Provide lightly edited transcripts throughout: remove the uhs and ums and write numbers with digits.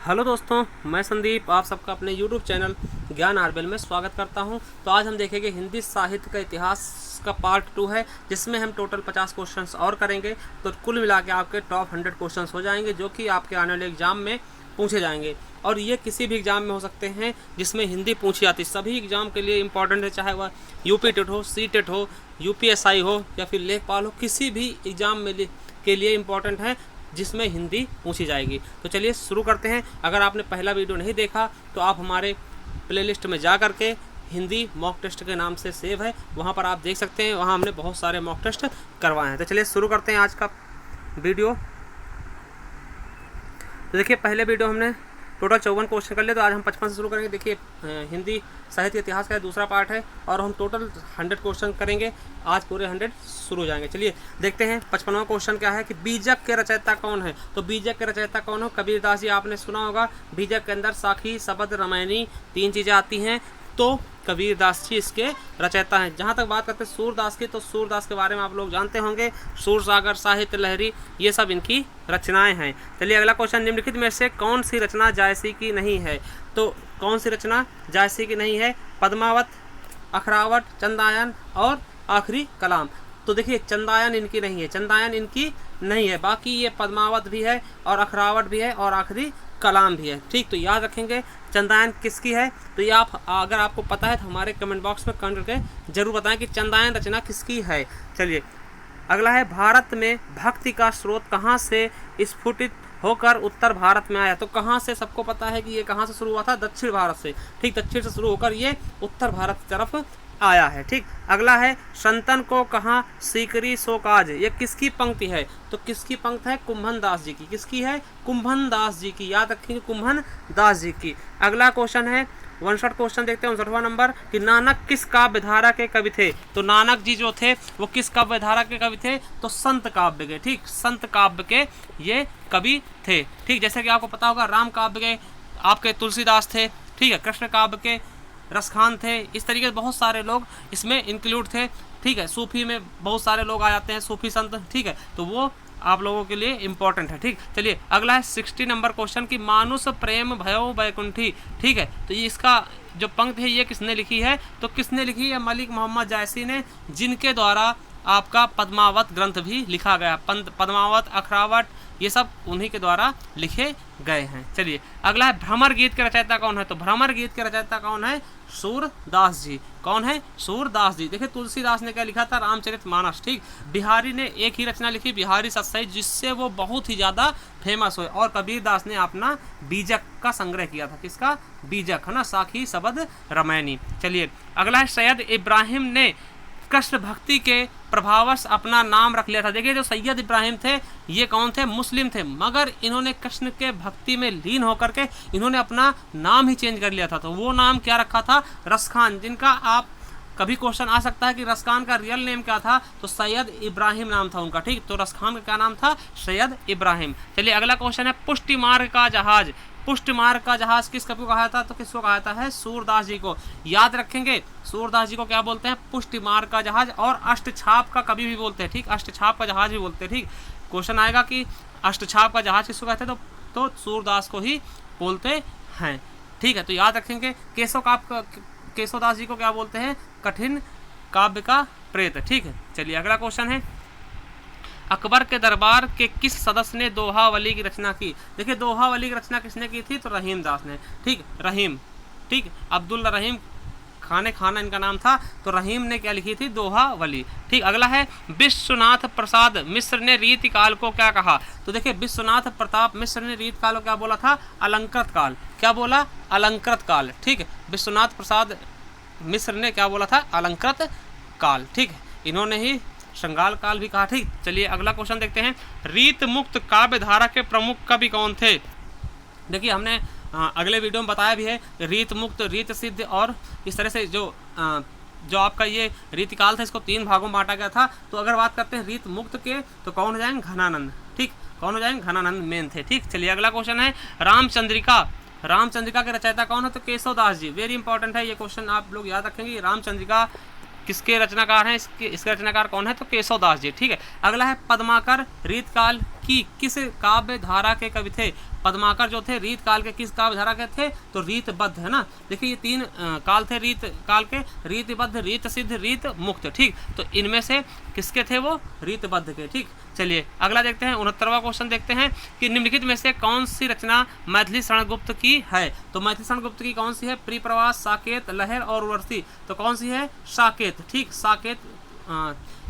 Hello दोस्तों, मैं संदीप आप सबका अपने YouTube चैनल ज्ञान आरबेल में स्वागत करता हूं। तो आज हम देखेंगे हिंदी साहित्य का इतिहास का पार्ट 2 है, जिसमें हम टोटल 50 क्वेश्चंस और करेंगे। तो कुल मिला के आपके टॉप 100 क्वेश्चंस हो जाएंगे, जो कि आपके आने वाले एग्जाम में पूछे जाएंगे। और ये किसी भी एग्ज़ाम में हो सकते हैं जिसमें हिंदी पूछी जाती है। सभी एग्ज़ाम के लिए इंपॉर्टेंट है, चाहे वह यूपी टेट हो, सी टेट हो, यूपीएसआई हो या फिर लेखपाल हो, किसी भी एग्ज़ाम में के लिए इम्पॉर्टेंट है जिसमें हिंदी पूछी जाएगी। तो चलिए शुरू करते हैं। अगर आपने पहला वीडियो नहीं देखा तो आप हमारे प्लेलिस्ट में जा करके हिंदी मॉक टेस्ट के नाम से सेव है, वहाँ पर आप देख सकते हैं। वहाँ हमने बहुत सारे मॉक टेस्ट करवाए हैं। तो चलिए शुरू करते हैं आज का वीडियो। तो देखिए, पहले वीडियो हमने टोटल 54 क्वेश्चन कर लिए, तो आज हम 55 से शुरू करेंगे। देखिए, हिंदी साहित्य इतिहास का दूसरा पार्ट है और हम टोटल 100 क्वेश्चन करेंगे। आज पूरे 100 शुरू हो जाएंगे। चलिए देखते हैं 55वां क्वेश्चन क्या है कि बीजक के रचयिता कौन है। तो बीजक के रचयिता कौन हो? कबीरदास जी आपने सुना होगा। बीजक के अंदर साखी, शबद, रामायणी 3 चीज़ें आती हैं, तो कबीरदास जी इसके रचयिता हैं। जहाँ तक बात करते हैं सूरदास की, तो सूरदास के बारे में आप लोग जानते होंगे। सूरसागर, साहित्य लहरी, ये सब इनकी रचनाएं हैं। चलिए अगला क्वेश्चन, निम्नलिखित में से कौन सी रचना जायसी की नहीं है। तो कौन सी रचना जायसी की नहीं है? पद्मावत, अखरावट, चंदायन और आखिरी कलाम। तो देखिए, चंदायन इनकी नहीं है, चंदायन इनकी नहीं है। बाकी ये पद्मावत भी है और अखरावट भी है और आखिरी कलाम भी है। ठीक, तो याद रखेंगे चंदायन किसकी है। तो ये आप अगर आपको पता है तो हमारे कमेंट बॉक्स में कमेंट करके जरूर बताएं कि चंदायन रचना किसकी है। चलिए अगला है, भारत में भक्ति का स्रोत कहाँ से स्फुटित होकर उत्तर भारत में आया। तो कहाँ से? सबको पता है कि ये कहाँ से शुरू हुआ था? दक्षिण भारत से। ठीक, दक्षिण से शुरू होकर ये उत्तर भारत की तरफ आया है। ठीक, अगला है, संतन को कहाँ सीकरी सो काज। ये किसकी पंक्ति है? तो किसकी पंक्ति है? कुंभन दास जी की। किसकी है? कुंभन दास जी की। याद रखेंगे, कुंभन दास जी की। अगला क्वेश्चन है 59 क्वेश्चन देखते हैं, 59वां नंबर कि नानक किस काव्य धारा के कवि थे। तो नानक जी जो थे वो किस काव्य धारा के कवि थे? तो संत काव्य के। ठीक, संत काव्य के ये कवि थे। ठीक, जैसे कि आपको पता होगा राम काव्य के आपके तुलसीदास थे। ठीक है, कृष्ण काव्य के रसखान थे। इस तरीके से बहुत सारे लोग इसमें इंक्लूड थे। ठीक है, सूफी में बहुत सारे लोग आ जाते हैं, सूफी संत। ठीक है, तो वो आप लोगों के लिए इंपॉर्टेंट है। ठीक, चलिए अगला है 60 नंबर क्वेश्चन की मानुष प्रेम भयो बैकुंठी। ठीक है, तो ये इसका जो पंक्ति है ये किसने लिखी है? तो किसने लिखी है? मलिक मोहम्मद जायसी ने, जिनके द्वारा आपका पद्मावत ग्रंथ भी लिखा गया। पद्मावत, अखरावट, ये सब उन्हीं के द्वारा लिखे गए हैं। चलिए अगला है, भ्रमर गीत के रचयिता कौन है। तो भ्रमर गीत के रचयिता कौन है? सूरदास जी। कौन है? सूरदास जी। देखिए, तुलसीदास ने क्या लिखा था? रामचरितमानस। ठीक, बिहारी ने एक ही रचना लिखी, बिहारी सत्सई, जिससे वो बहुत ही ज़्यादा फेमस हुए। और कबीरदास ने अपना बीजक का संग्रह किया था। किसका? बीजक, है ना, साखी, शबद, रामायणी। चलिए अगला है, सैयद इब्राहिम ने कृष्ण भक्ति के प्रभावश अपना नाम रख लिया था। देखिए, जो सैयद इब्राहिम थे ये कौन थे? मुस्लिम थे, मगर इन्होंने कृष्ण के भक्ति में लीन होकर के इन्होंने अपना नाम ही चेंज कर लिया था। तो वो नाम क्या रखा था? रसखान, जिनका आप कभी क्वेश्चन आ सकता है कि रसखान का रियल नेम क्या था। तो सैयद इब्राहिम नाम था उनका। ठीक, तो रसखान का क्या नाम था? सैयद इब्राहिम। चलिए अगला क्वेश्चन है, पुष्टि मार्ग का जहाज। पुष्टि मार्ग का जहाज किस कवि को कहा था? तो किसको कहा था? है सूरदास जी को। याद रखेंगे, सूरदास जी को क्या बोलते हैं? पुष्टि मार्ग का जहाज। और अष्टछाप का कवि भी बोलते हैं। ठीक, अष्टछाप का जहाज भी बोलते हैं। ठीक, क्वेश्चन आएगा कि अष्टछाप का जहाज किसको कहते हैं? तो सूरदास को ही बोलते हैं। ठीक है, तो याद रखेंगे, केशवदास जी को क्या बोलते हैं? कठिन काव्य का प्रेत। ठीक है, चलिए अगला क्वेश्चन है, अकबर के दरबार के किस सदस्य ने दोहावली की रचना की। देखिए, दोहावली की रचना किसने की थी? तो रहीम दास ने। ठीक, रहीम। ठीक, अब्दुल्ला रहीम खाना इनका नाम था। तो रहीम ने क्या लिखी थी? दोहावली। ठीक, अगला है, विश्वनाथ प्रसाद मिश्र ने रीति काल को क्या कहा। तो देखिए, विश्वनाथ प्रताप मिश्र ने रीति काल को क्या बोला था? अलंकृत काल। क्या बोला? अलंकृत काल। ठीक है, विश्वनाथ प्रसाद मिश्र ने क्या बोला था? अलंकृत काल। ठीक है, इन्होंने ही श्रृंगाल काल भी कहा। ठीक, चलिए अगला क्वेश्चन देखते हैं, रीत मुक्त काव्य धारा के प्रमुख कवि कौन थे। देखिए, हमने अगले वीडियो में बताया भी है, रीत मुक्त, रीत सिद्ध और इस तरह से जो आपका ये रीतिकाल था इसको 3 भागों में बांटा गया था। तो अगर बात करते हैं रीत मुक्त के, तो कौन हो जाएंगे? घनानंद। ठीक, कौन हो जाएंगे? घनानंद मेन थे। ठीक, चलिए अगला क्वेश्चन है, रामचंद्रिका। रामचंद्रिका के रचयिता कौन है? तो केशवदास जी। वेरी इंपॉर्टेंट है ये क्वेश्चन, आप लोग याद रखेंगे। रामचंद्रिका किसके रचनाकार हैं? इसके रचनाकार कौन है? तो केशवदास जी। ठीक है, अगला है, पद्माकर रीतकाल की किस काव्य धारा के कवि थे। पद्माकर जो थे रीत काल के किस काव्यधारा के थे, तो रीतबद्ध, है ना। देखिए ये 3 काल थे रीत काल के, रीतबद्ध, रीत सिद्ध, रीत मुक्त, ठीक। तो इनमें से किसके थे वो, रीतबद्ध के, ठीक। चलिए अगला देखते हैं 69वां क्वेश्चन देखते हैं कि निम्नलिखित में से कौन सी रचना मैथिली शरण गुप्त की है। तो मैथिली शरण गुप्त की कौन सी है, परिप्रवास, साकेत, लहर और उर्वशी। तो कौन सी है, साकेत, ठीक। साकेत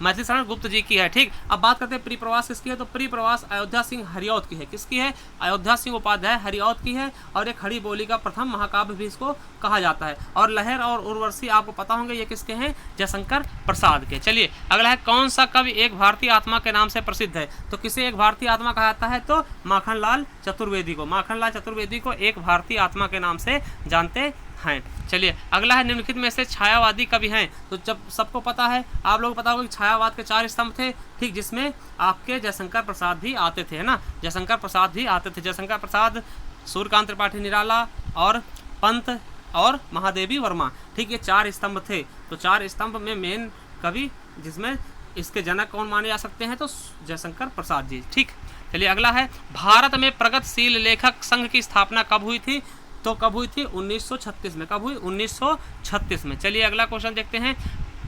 मैथिली शरण गुप्त जी की है, ठीक। अब बात करते हैं परिप्रवास किसकी है, तो परिप्रवास अयोध्या सिंह हरिऔध की है। किसकी है, अयोध्या सिंह उपाध्याय हरिऔध की है, और ये खड़ी बोली का प्रथम महाकाव्य भी इसको कहा जाता है। और लहर और उर्वशी आपको पता होंगे ये किसके हैं, जयशंकर प्रसाद के। चलिए अगला है, कौन सा कवि एक भारतीय आत्मा के नाम से प्रसिद्ध है। तो किसे एक भारतीय आत्मा कहा जाता है, तो माखनलाल चतुर्वेदी को, माखनलाल चतुर्वेदी को एक भारतीय आत्मा के नाम से जानते हैं। चलिए अगला है, निम्नलिखित में से छायावादी कवि हैं। तो जब सबको पता है, आप लोगों को पता होगा कि छायावाद के 4 स्तंभ थे, ठीक, जिसमें आपके जयशंकर प्रसाद भी आते थे, है ना। जयशंकर प्रसाद भी आते थे, जयशंकर प्रसाद, सूर्यकांत त्रिपाठी निराला और पंत और महादेवी वर्मा, ठीक। ये 4 स्तंभ थे। तो 4 स्तंभ में मेन कवि जिसमें इसके जनक कौन माने जा सकते हैं, तो जयशंकर प्रसाद जी, ठीक। चलिए अगला है, भारत में प्रगतिशील लेखक संघ की स्थापना कब हुई थी। तो कब हुई थी, 1936 में। कब हुई, 1936 में। चलिए अगला क्वेश्चन देखते हैं,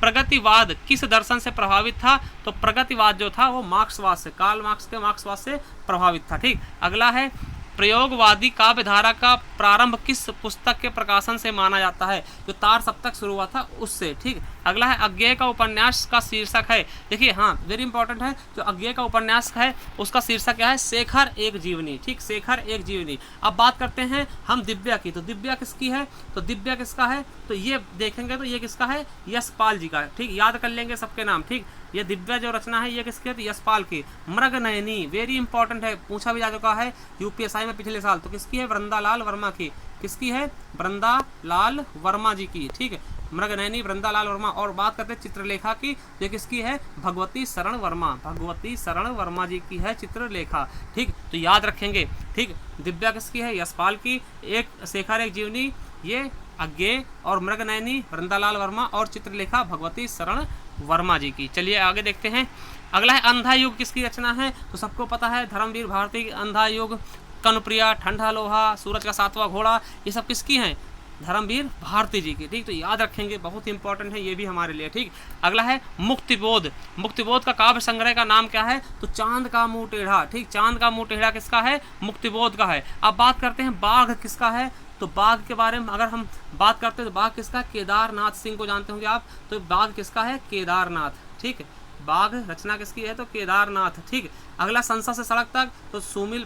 प्रगतिवाद किस दर्शन से प्रभावित था। तो प्रगतिवाद जो था वो मार्क्सवाद से, कार्ल मार्क्स के मार्क्सवाद से प्रभावित था, ठीक। अगला है, प्रयोगवादी काव्यधारा का प्रारंभ किस पुस्तक के प्रकाशन से माना जाता है। जो तार सप्तक शुरू हुआ था उससे, ठीक। अगला है, अज्ञेय का उपन्यास का शीर्षक है। देखिए हाँ, वेरी इंपॉर्टेंट है, जो अज्ञेय का उपन्यास है उसका शीर्षक क्या है, शेखर एक जीवनी, ठीक। शेखर एक जीवनी। अब बात करते हैं हम दिव्या की। तो दिव्या किसकी है, तो दिव्या किसका है, तो ये देखेंगे तो ये किसका है, यशपाल जी का, ठीक। याद कर लेंगे सबके नाम, ठीक। ये दिव्या जो रचना है ये किसकी है, तो यशपाल की। मृगनयनी वेरी इंपॉर्टेंट है, पूछा भी जा चुका है यूपीएसआई में पिछले साल। तो किसकी है, वृंदालाल वर्मा की। किसकी है, वृंदालाल वर्मा जी की, ठीक। मृगनयनी वृंदालाल वर्मा। और बात करते हैं चित्रलेखा की, ये किसकी है, भगवती शरण वर्मा, भगवती शरण वर्मा जी की है चित्रलेखा, ठीक। तो याद रखेंगे, ठीक। दिव्या किसकी है, यशपाल की। एक शेखर एक जीवनी ये अज्ञेय, और मृगनयनी वृंदालाल वर्मा, और चित्रलेखा भगवती शरण वर्मा जी की। चलिए आगे देखते हैं, अगला है, अंधा युग किसकी रचना है। तो सबको पता है, धर्मवीर भारती की अंधा युग, कनुप्रिया, ठंडा लोहा, सूरज का 7वां घोड़ा, ये सब किसकी हैं, धर्मवीर भारती जी की, ठीक। तो याद रखेंगे, बहुत इंपॉर्टेंट है ये भी हमारे लिए, ठीक। अगला है, मुक्तिबोध। मुक्तिबोध का काव्य संग्रह का नाम क्या है, तो चांद का मुंह टेढ़ा, ठीक। चांद का मुंह टेढ़ा किसका है, मुक्तिबोध का है। अब बात करते हैं बाघ किसका है। तो बाघ के बारे में अगर हम बात करते हैं तो बाघ किसका, केदारनाथ सिंह को जानते होंगे आप। तो बाघ किसका है, केदारनाथ, ठीक। बाघ रचना किसकी है, तो केदारनाथ, ठीक। अगला, संसद से सड़क तक, तो सुमिल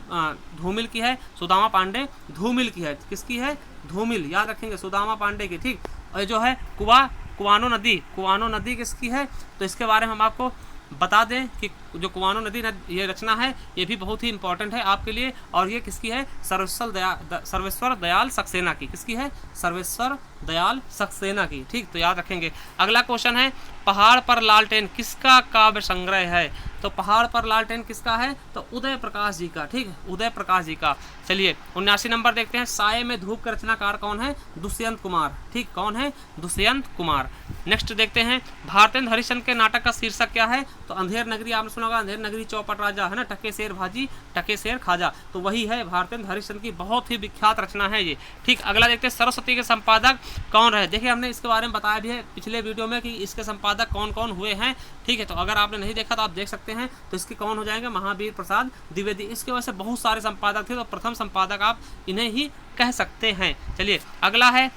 धूमिल की है, सुदामा पांडे धूमिल की है। किसकी है, धूमिल, याद रखेंगे, सुदामा पांडे की, ठीक। और जो है कुआनो नदी, कुआनो नदी किसकी है। तो इसके बारे में हम आपको बता दें कि जो कुआनो नदी ये रचना है ये भी बहुत ही इंपॉर्टेंट है आपके लिए। और ये किसकी है, सर्वेश्वर दयाल सक्सेना की। किसकी है, सर्वेश्वर दयाल सक्सेना की, ठीक। तो याद रखेंगे। अगला क्वेश्चन है, पहाड़ पर लालटेन किसका काव्य संग्रह है। तो पहाड़ पर लालटेन किसका है, तो उदय प्रकाश जी का, ठीक। उदय प्रकाश जी का। चलिए 79 नंबर देखते हैं, साये में धूप के रचनाकार कौन है, दुष्यंत कुमार, ठीक। कौन है, दुष्यंत कुमार। नेक्स्ट देखते हैं, भारतेंद्र हरिश्चंद्र के नाटक का शीर्षक क्या है। तो अंधेर नगरी, आपने सुना होगा, अंधेर नगरी चौपट राजा, है ना, टके शेर भाजी टके शेर खाजा। तो वही है भारतेंद्र हरिश्चंद्र की बहुत ही विख्यात रचना है ये, ठीक। अगला देखते हैं, सरस्वती के संपादक कौन रहे। देखिए हमने इसके बारे में बताया भी है पिछले वीडियो में कि इसके संपादक कौन कौन हुए हैं, ठीक है। तो अगर आपने नहीं देखा तो आप देख सकते हैं। तो इसके कौन हो जाएंगे, महावीर प्रसाद द्विवेदी। इसके वजह से बहुत सारे संपादक थे, तो प्रथम संपादक आप इन्हें ही कह सकते हैं। चलिए अगला है,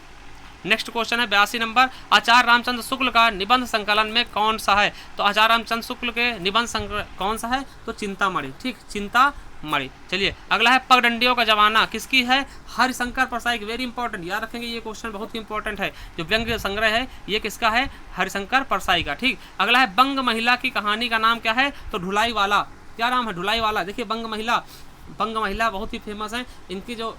नेक्स्ट क्वेश्चन है 82 नंबर, आचार्य रामचंद्र शुक्ल का निबंध संकलन में कौन सा है। तो आचार्य रामचंद्र शुक्ल के निबंध संकलन कौन सा है, तो चिंतामणि, ठीक। चिंतामणि। चलिए अगला है, पगडंडियों का जमाना किसकी है, हरिशंकर परसाई की। वेरी इंपॉर्टेंट, याद रखेंगे, ये क्वेश्चन बहुत ही इंपॉर्टेंट है। जो व्यंग्य संग्रह है ये किसका है, हरिशंकर परसाई का, ठीक। अगला है, बंग महिला की कहानी का नाम क्या है, तो ढुलाई वाला। क्या नाम है, ढुलाई वाला। देखिए बंग महिला बहुत ही फेमस है, इनकी जो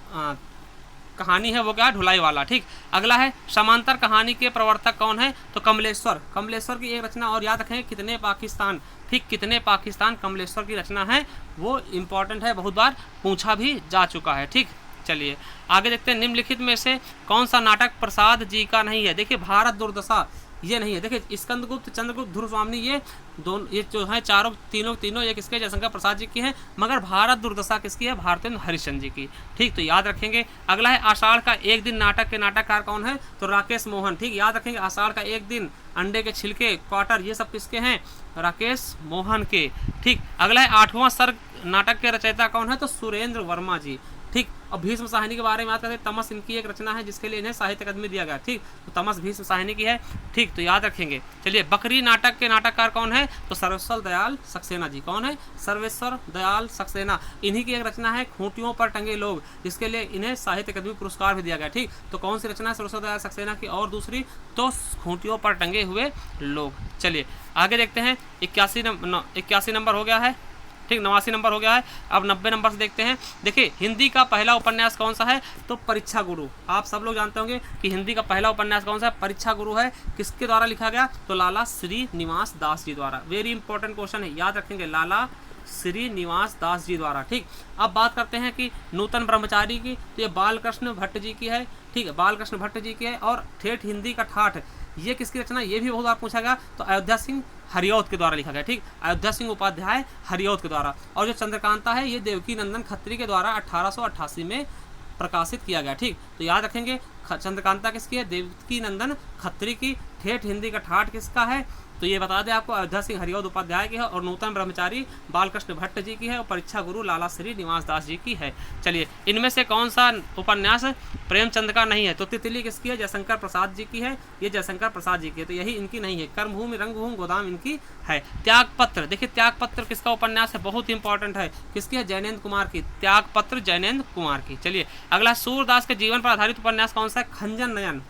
कहानी है वो क्या, ढुलाई वाला, ठीक। अगला है, समांतर कहानी के प्रवर्तक कौन है, तो कमलेश्वर। कमलेश्वर की एक रचना, और याद रखें, कितने पाकिस्तान, ठीक। कितने पाकिस्तान कमलेश्वर की रचना है, वो इंपॉर्टेंट है, बहुत बार पूछा भी जा चुका है, ठीक। चलिए आगे देखते हैं, निम्नलिखित में से कौन सा नाटक प्रसाद जी का नहीं है। देखिए भारत दुर्दशा, ये नहीं है। देखिए स्कंदगुप्त, चंद्रगुप्त, ध्रुव स्वामी, ये दोनों, ये जो है चारों तीनों ये किसके, जयशंकर प्रसाद जी की है। मगर भारत दुर्दशा किसकी है, भारतेंद्र हरिश्चंद्र जी की। ठीक, तो याद रखेंगे। अगला है आषाढ़ का एक दिन नाटक के नाटककार कौन है, तो राकेश मोहन। ठीक, याद रखेंगे आषाढ़ का एक दिन, अंडे के छिलके, क्वार्टर, ये सब किसके हैं, राकेश मोहन के। ठीक, अगला है आठवां सर्ग नाटक के रचयिता कौन है, तो सुरेंद्र वर्मा जी। ठीक, और भीष्म साहिनी के बारे में बात करते हैं। तमस इनकी एक रचना है जिसके लिए इन्हें साहित्य अकादमी दिया गया। ठीक, तो तमस भीष्म साहिनी की है। ठीक, तो याद रखेंगे। चलिए, बकरी नाटक के नाटककार कौन है, तो सर्वेश्वर दयाल सक्सेना जी। कौन है, सर्वेश्वर दयाल सक्सेना। इन्हीं की एक रचना है खूंटियों पर टंगे लोग, जिसके लिए इन्हें साहित्य अकादमी पुरस्कार भी दिया गया। ठीक, तो कौन सी रचना है सर्वेश्वर दयाल सक्सेना की, और दूसरी तो खूंटियों पर टंगे हुए लोग। चलिए आगे देखते हैं। 81 नंबर हो गया है। ठीक, 89 नंबर हो गया है। अब 90 नंबर से देखते हैं। देखिए, हिंदी का पहला उपन्यास कौन सा है, तो परीक्षा गुरु। आप सब लोग जानते होंगे कि हिंदी का पहला उपन्यास कौन सा है, परीक्षा गुरु है। किसके द्वारा लिखा गया, तो लाला श्रीनिवास दास जी द्वारा। वेरी इंपॉर्टेंट क्वेश्चन है, याद रखेंगे, लाला श्रीनिवास दास जी द्वारा। ठीक, अब बात करते हैं कि नूतन ब्रह्मचारी की, तो ये बालकृष्ण भट्ट जी की है। ठीक है, बालकृष्ण भट्ट जी की है। और ठेठ हिंदी का ठाठ, ये किसकी रचना, ये भी बहुत बार पूछा गया, तो अयोध्या सिंह हरिऔध के द्वारा लिखा गया। ठीक, अयोध्या सिंह उपाध्याय हरिऔध के द्वारा। और जो चंद्रकांता है, ये देवकी नंदन खत्री के द्वारा 1888 में प्रकाशित किया गया। ठीक, तो याद रखेंगे, चंद्रकांता किसकी है, देवकी नंदन खत्री की। ठेठ हिंदी का ठाठ किसका है, तो ये बता दें आपको, अयोध्या सिंह हरिऔध उपाध्याय की है। और नूतन ब्रह्मचारी बालकृष्ण भट्ट जी की है। और परीक्षा गुरु लाला श्रीनिवास दास जी की है। चलिए, इनमें से कौन सा उपन्यास प्रेमचंद का नहीं है, तो तितली किसकी है, जयशंकर प्रसाद जी की है। ये जयशंकर प्रसाद जी की है, तो यही इनकी नहीं है। कर्मभूमि, रंगभूमि, गोदाम इनकी है। त्यागपत्र, देखिए त्यागपत्र किसका उपन्यास है, बहुत इंपॉर्टेंट है। किसकी है, जैनेन्द्र कुमार की। त्यागपत्र जैनेन्द्र कुमार की। चलिए अगला, सूरदास के जीवन पर आधारित उपन्यास कौन सा है, खंजन नयन।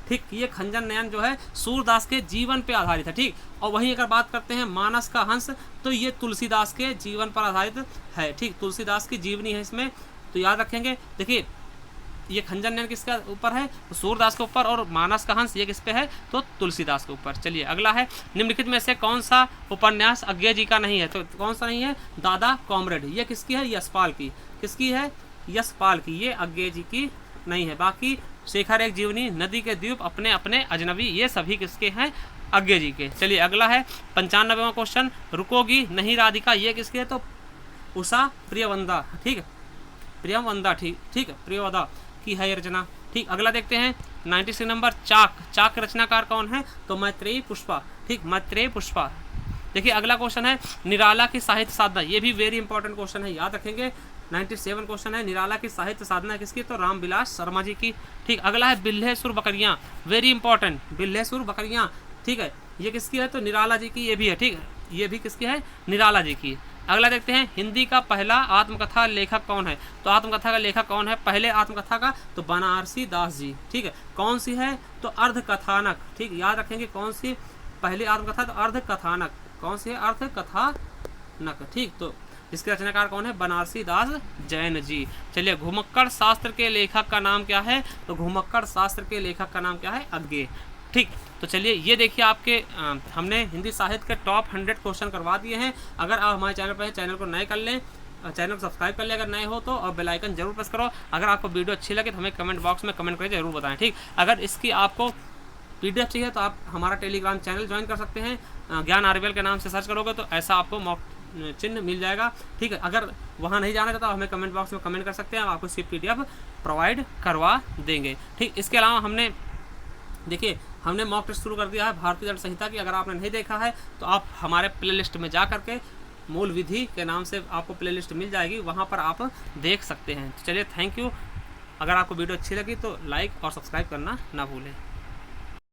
ठीक, ये खंजन नयन जो है सूरदास के जीवन पे आधारित है। ठीक, और वहीं अगर बात करते हैं मानस का हंस, तो ये तुलसीदास के जीवन पर आधारित है। ठीक, तुलसीदास की जीवनी है इसमें, तो याद रखेंगे। देखिए, ये खंजन नयन किसके ऊपर है, तो सूरदास के ऊपर। और मानस का हंस ये किस पे है, तो तुलसीदास के ऊपर। चलिए अगला है, निम्नलिखित में से कौन सा उपन्यास अज्ञे जी का नहीं है, तो कौन सा नहीं है, दादा कॉमरेड। ये किसकी है, यशपाल की। किसकी है, यशपाल की। ये अज्ञे जी की नहीं है। बाकी शेखर एक जीवनी, नदी के द्वीप, अपने अपने अजनबी, ये सभी किसके हैं, अज्ञे जी के। चलिए अगला है 95वां क्वेश्चन, रुकोगी नहीं राधिका, ये किसके है, तो उषा प्रियवंदा। ठीक है, प्रियवंदा। ठीक है, प्रियवदा की है ये रचना। ठीक, अगला देखते हैं 96 नंबर, चाक। चाक के रचनाकार कौन है, तो मैत्रेयी पुष्पा। ठीक, मैत्रेयी पुष्पा। देखिए अगला क्वेश्चन है, निराला की साहित्य साधना। ये भी वेरी इंपॉर्टेंट क्वेश्चन है, याद रखेंगे। 97 क्वेश्चन है, निराला की साहित्य साधना किसकी, तो रामविलास शर्मा जी की। ठीक, अगला है बिल्हेसुर बकरियाँ। वेरी इंपॉर्टेंट, बिल्हेसुर बकरियाँ। ठीक है, ये किसकी है, तो निराला जी की। ये भी है। ठीक, ये भी किसकी है, निराला जी की। अगला देखते हैं, हिंदी का पहला आत्मकथा लेखक कौन है, तो आत्मकथा का लेखक कौन है, पहले आत्मकथा का, तो बनारसी दास जी। ठीक है, कौन सी है, तो अर्धकथानक। ठीक, याद रखेंगे, कौन सी पहली आत्मकथा, तो अर्धकथानक। कौन सी है, अर्धकथानक। ठीक, तो इसके रचनाकार कौन है, बनारसी दास जैन जी। चलिए, घुमक्कड़ शास्त्र के लेखक का नाम क्या है, तो घुमक्कड़ शास्त्र के लेखक का नाम क्या है, अज्ञे। ठीक, तो चलिए ये देखिए आपके हमने हिंदी साहित्य के टॉप 100 क्वेश्चन करवा दिए हैं। अगर आप हमारे चैनल पर हैं, चैनल को नए कर लें, चैनल को सब्सक्राइब कर लें अगर नए हो तो, और बेल आइकन जरूर प्रेस करो। अगर आपको वीडियो अच्छी लगे तो हमें कमेंट बॉक्स में कमेंट करके जरूर बताएं। ठीक, अगर इसकी आपको PDF चाहिए तो आप हमारा टेलीग्राम चैनल ज्वाइन कर सकते हैं। ज्ञान RBL के नाम से सर्च करोगे तो ऐसा आपको मॉक चिन्ह मिल जाएगा। ठीक है, अगर वहाँ नहीं जाना चाहता तो हमें कमेंट बॉक्स में कमेंट कर सकते हैं, हम आपको इसकी PDF प्रोवाइड करवा देंगे। ठीक, इसके अलावा हमने देखिए हमने मॉक टेस्ट शुरू कर दिया है भारतीय दंड संहिता की। अगर आपने नहीं देखा है तो आप हमारे प्लेलिस्ट में जा करके मूल विधि के नाम से आपको प्लेलिस्ट मिल जाएगी, वहाँ पर आप देख सकते हैं। चलिए, थैंक यू। अगर आपको वीडियो अच्छी लगी तो लाइक और सब्सक्राइब करना ना भूलें।